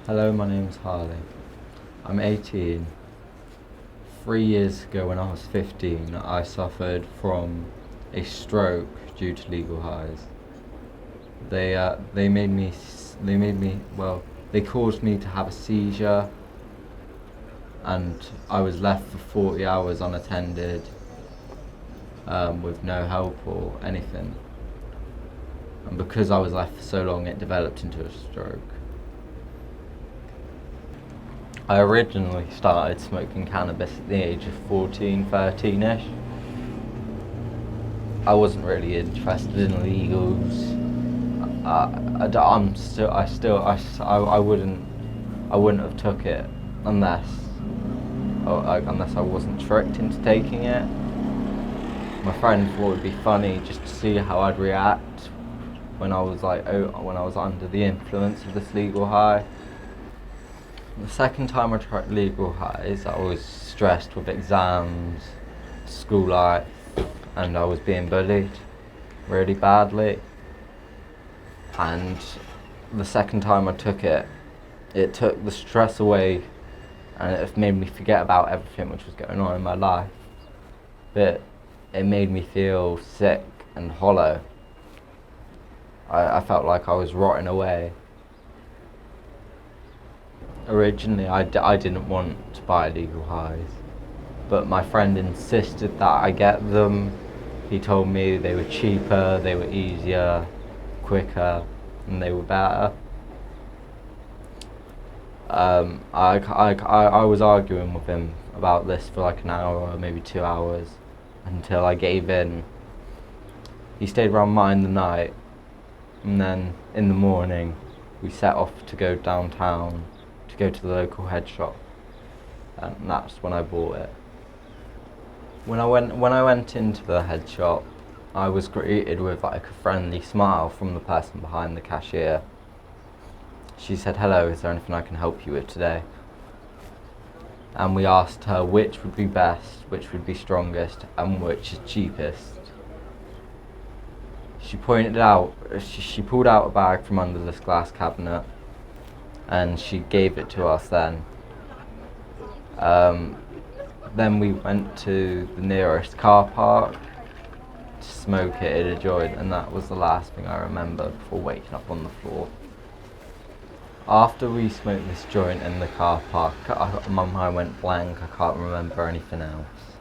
Hello, my name's Harley. I'm 18. 3 years ago, when I was 15, I suffered from a stroke due to legal highs. They made me, they caused me to have a seizure, and I was left for 40 hours unattended, with no help or anything. And because I was left for so long, it developed into a stroke. I originally started smoking cannabis at the age of 14, 13-ish. I wasn't really interested in legals. I wouldn't have took it unless I wasn't tricked into taking it. My friend thought it'd be funny just to see how I'd react when I was under the influence of this legal high. The second time I tried legal highs, I was stressed with exams, school life, and I was being bullied really badly. And the second time I took it, it took the stress away, and it made me forget about everything which was going on in my life. But it made me feel sick and hollow. I felt like I was rotting away. Originally, I didn't want to buy legal highs, but my friend insisted that I get them. He told me they were cheaper, they were easier, quicker, and they were better. I was arguing with him about this for like an hour, maybe 2 hours, until I gave in. He stayed around mine the night, and then in the morning we set off to go downtown to go to the local head shop, and that's when I bought it. When I went into the head shop, I was greeted with like a friendly smile from the person behind the cashier. She said, "Hello, is there anything I can help you with today?" And we asked her which would be best, which would be strongest, and which is cheapest. She pulled out a bag from under this glass cabinet, and she gave it to us then. Then we went to the nearest car park to smoke it in a joint, and that was the last thing I remember before waking up on the floor. After we smoked this joint in the car park, my mind went blank. I can't remember anything else.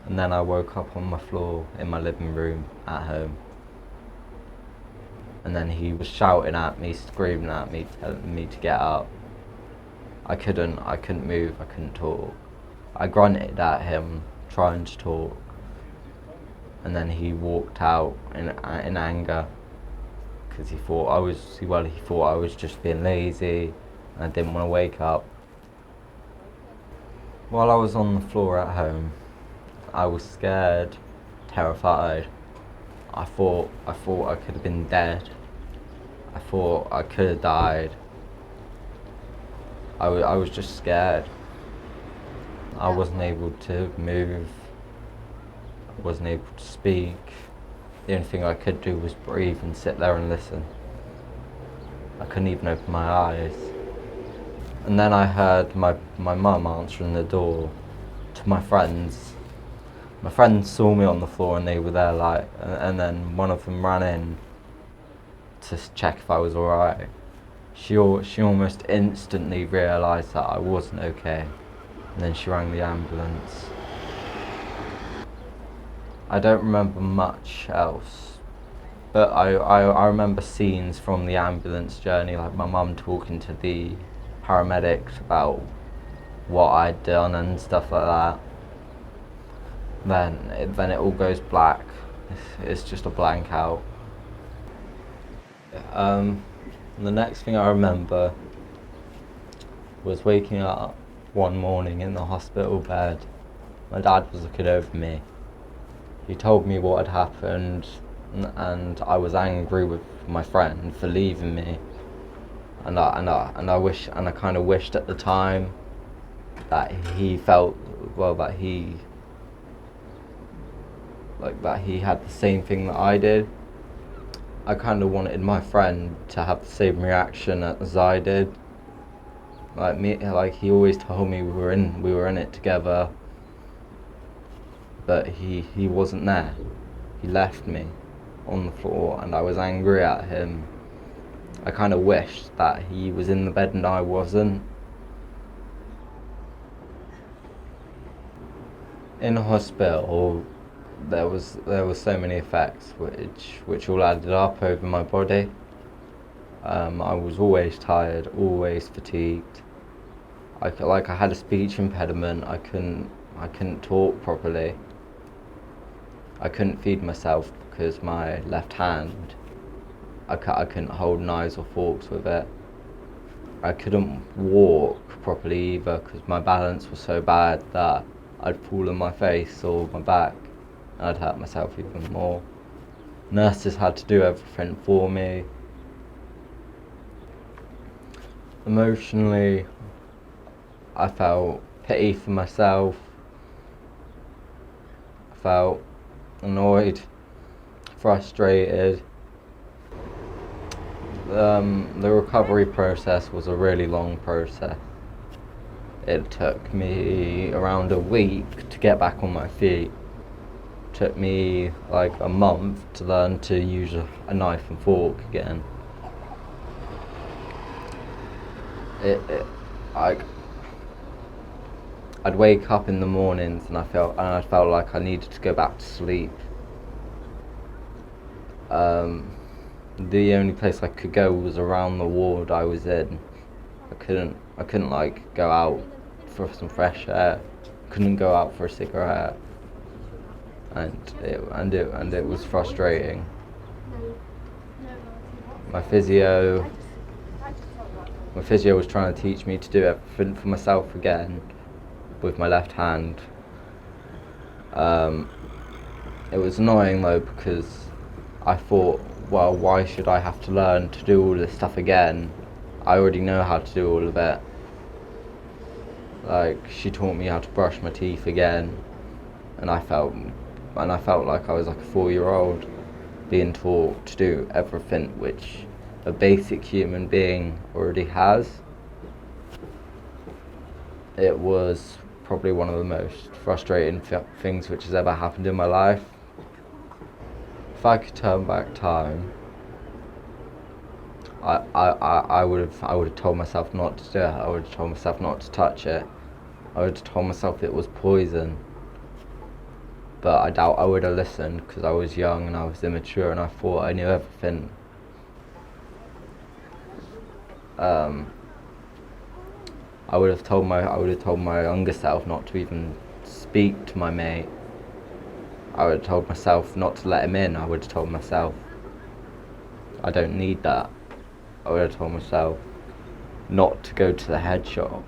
And then I woke up on the floor in my living room at home. And then he was shouting at me, screaming at me, telling me to get up. I couldn't move, I couldn't talk. I grunted at him, trying to talk. And then he walked out in anger, because he thought I was just being lazy, and I didn't want to wake up. While I was on the floor at home, I was scared, terrified. I thought I could have been dead. I thought I could have died. I was just scared. I wasn't able to move. I wasn't able to speak. The only thing I could do was breathe and sit there and listen. I couldn't even open my eyes. And then I heard my mum answering the door to my friends. My friends saw me on the floor and they were there and then one of them ran in to check if I was alright. She almost instantly realised that I wasn't okay, and then she rang the ambulance. I don't remember much else, but I remember scenes from the ambulance journey, like my mum talking to the paramedics about what I'd done and stuff like that. Then it all goes black. It's just a blank out. The next thing I remember was waking up one morning in the hospital bed. My dad was looking over me. He told me what had happened, and I was angry with my friend for leaving me. And I kind of wished at the time that he felt that he had the same thing that I did. I kind of wanted my friend to have the same reaction as I did, Like he always told me we were in it together, but he wasn't there. He left me on the floor, and I was angry at him. I kind of wished that he was in the bed and I wasn't. In hospital, there was so many effects which all added up over my body. I was always tired, always fatigued. I had a speech impediment. I couldn't talk properly. I couldn't feed myself because my left hand, I couldn't hold knives or forks with it. I couldn't walk properly either because my balance was so bad that I'd fall on my face or my back and I'd hurt myself even more. Nurses had to do everything for me. Emotionally, I felt pity for myself. I felt annoyed, frustrated. The recovery process was a really long process. It took me around a week to get back on my feet. It took me like a month to learn to use a knife and fork again. Like I'd wake up in the mornings and I felt like I needed to go back to sleep. The only place I could go was around the ward I was in. I couldn't like go out for some fresh air. Couldn't go out for a cigarette, and it was frustrating. My physio was trying to teach me to do everything for myself again with my left hand. It was annoying though because I thought, well, why should I have to learn to do all this stuff again? I already know how to do all of it. Like, she taught me how to brush my teeth again, and I felt like I was like a 4-year-old being taught to do everything which a basic human being already has. It was probably one of the most frustrating things which has ever happened in my life. If I could turn back time, I would have told myself not to do it. I would have told myself not to touch it. I would have told myself it was poison. But I doubt I would have listened because I was young and I was immature and I thought I knew everything. I would have told my younger self not to even speak to my mate. I would have told myself not to let him in. I would have told myself I don't need that. I would have told myself not to go to the head shop.